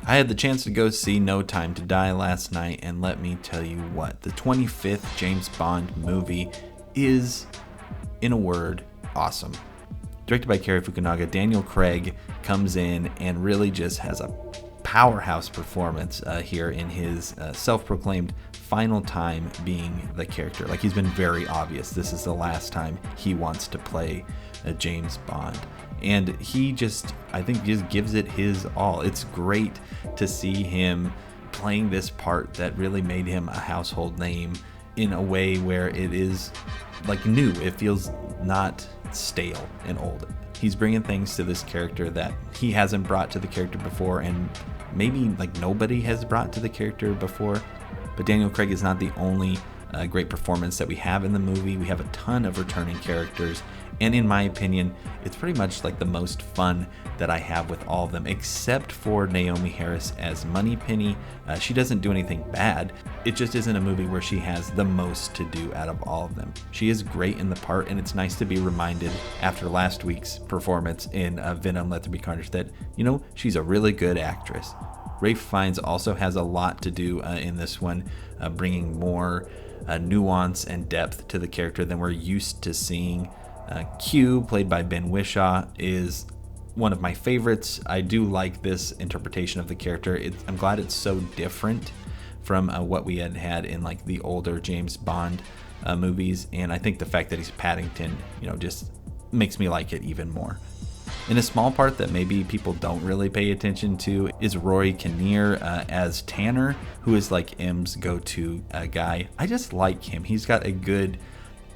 I had the chance to go see No Time to Die last night, and let me tell you what, the 25th James Bond movie is, in a word, awesome. Directed by Cary Fukunaga, Daniel Craig comes in and really just has a powerhouse performance here in his self-proclaimed final time being the character. Like, he's been very obvious this is the last time he wants to play James Bond. And he just, I think, just gives it his all. It's great to see him playing this part that really made him a household name in a way where it is like new. It feels not stale and old. He's bringing things to this character that he hasn't brought to the character before, and maybe like nobody has brought to the character before. But Daniel Craig is not the only great performance that we have in the movie. We have a ton of returning characters, and in my opinion, it's pretty much like the most fun that I have with all of them, except for Naomi Harris as Moneypenny. She doesn't do anything bad. It just isn't a movie where she has the most to do out of all of them. She is great in the part, and it's nice to be reminded after last week's performance in Venom Let There Be Carnage that, you know, she's a really good actress. Ralph Fiennes also has a lot to do in this one, bringing more nuance and depth to the character than we're used to seeing. Q, played by Ben Whishaw, is one of my favorites. I do like this interpretation of the character. I'm glad it's so different from what we had in like the older James Bond movies, and I think the fact that he's Paddington, you know, just makes me like it even more. In a small part that maybe people don't really pay attention to is Rory Kinnear as Tanner, who is like M's go-to guy. I just like him. He's got a good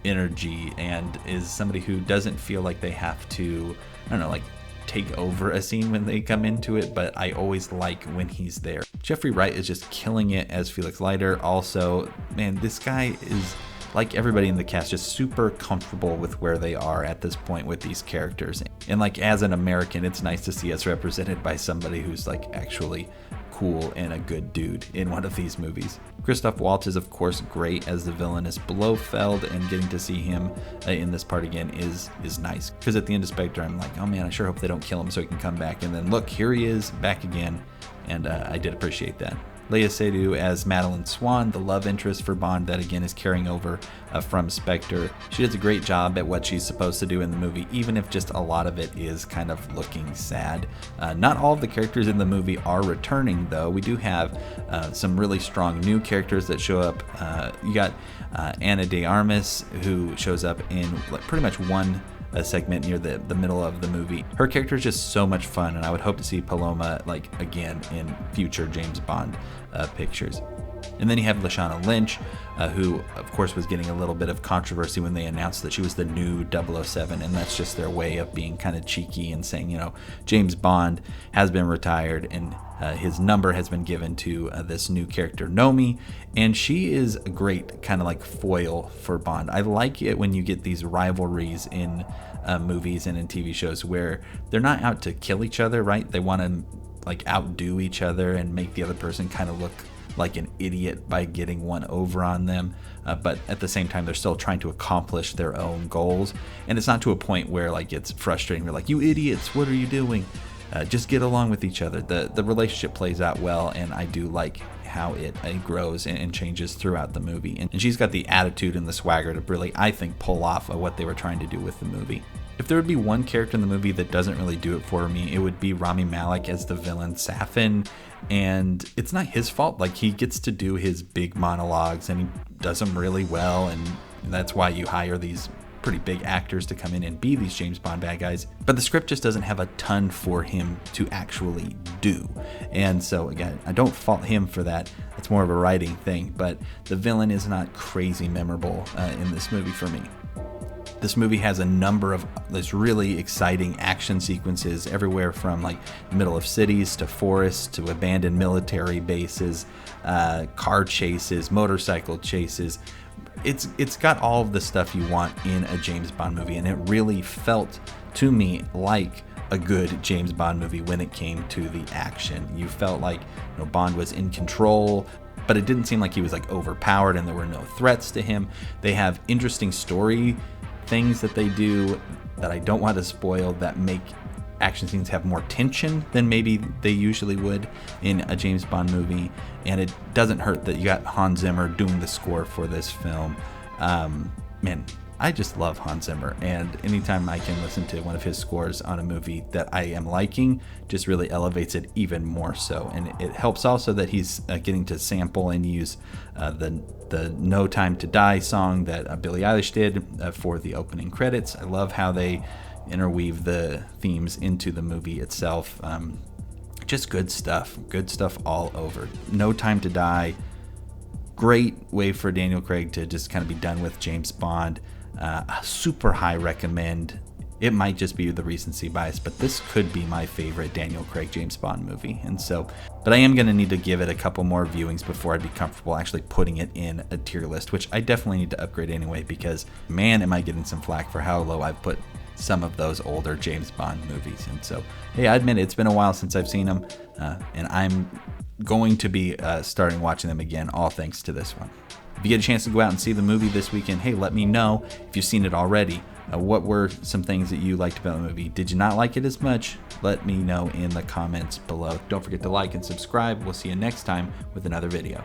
energy and is somebody who doesn't feel like they have to, I don't know, like take over a scene when they come into it, but I always like when he's there. Jeffrey Wright is just killing it as Felix Leiter. Also, man, this guy is, like everybody in the cast, just super comfortable with where they are at this point with these characters. And like, as an American, it's nice to see us represented by somebody who's like actually cool and a good dude in one of these movies. Christoph Waltz is of course great as the villainous Blofeld, and getting to see him in this part again is nice, because at the end of Spectre I'm like, oh man, I sure hope they don't kill him so he can come back, and then look, here he is back again, and I did appreciate that. Léa Seydoux as Madeline Swan, the love interest for Bond that again is carrying over from Spectre. She does a great job at what she's supposed to do in the movie, even if just a lot of it is kind of looking sad. Not all of the characters in the movie are returning, though. We do have some really strong new characters that show up. You got Ana de Armas, who shows up in like pretty much one a segment near the middle of the movie. Her character is just so much fun, and I would hope to see Paloma like again in future James Bond pictures. And then you have Lashana Lynch, who of course was getting a little bit of controversy when they announced that she was the new 007, and that's just their way of being kind of cheeky and saying, you know, James Bond has been retired and his number has been given to this new character Nomi, and she is a great kind of like foil for Bond. I like it when you get these rivalries in movies and in TV shows where they're not out to kill each other, right? They want to like outdo each other and make the other person kind of look like an idiot by getting one over on them, but at the same time they're still trying to accomplish their own goals, and it's not to a point where like it's frustrating. We're like, you idiots, what are you doing? Just get along with each other. The relationship plays out well, and I do like how it grows and changes throughout the movie, and she's got the attitude and the swagger to really, I think, pull off what they were trying to do with the movie. If there would be one character in the movie that doesn't really do it for me, it would be Rami Malek as the villain Safin. And it's not his fault. Like, he gets to do his big monologues and he does them really well, and that's why you hire these pretty big actors to come in and be these James Bond bad guys. But the script just doesn't have a ton for him to actually do. And so again, I don't fault him for that. That's more of a writing thing, but the villain is not crazy memorable in this movie for me. This movie has a number of this really exciting action sequences everywhere from like the middle of cities to forests to abandoned military bases, car chases, motorcycle chases. It's got all of the stuff you want in a James Bond movie, and it really felt to me like a good James Bond movie when it came to the action. You felt like, you know, Bond was in control, but it didn't seem like he was like overpowered and there were no threats to him. They have interesting story things that they do that I don't want to spoil that make action scenes have more tension than maybe they usually would in a James Bond movie, and it doesn't hurt that you got Hans Zimmer doing the score for this film. Man, I just love Hans Zimmer, and anytime I can listen to one of his scores on a movie that I am liking, just really elevates it even more so. And it helps also that he's getting to sample and use the No Time to Die song that Billie Eilish did for the opening credits. I love how they interweave the themes into the movie itself. Just good stuff all over. No Time to Die, great way for Daniel Craig to just kind of be done with James Bond. A super high recommend. It might just be the recency bias, but this could be my favorite Daniel Craig James Bond movie. But I am going to need to give it a couple more viewings before I'd be comfortable actually putting it in a tier list, which I definitely need to upgrade anyway, because man, am I getting some flack for how low I've put some of those older James Bond movies. And so, hey, I admit it's been a while since I've seen them, and I'm going to be starting watching them again, all thanks to this one. If you get a chance to go out and see the movie this weekend, hey, let me know if you've seen it already. What were some things that you liked about the movie? Did you not like it as much? Let me know in the comments below. Don't forget to like and subscribe. We'll see you next time with another video.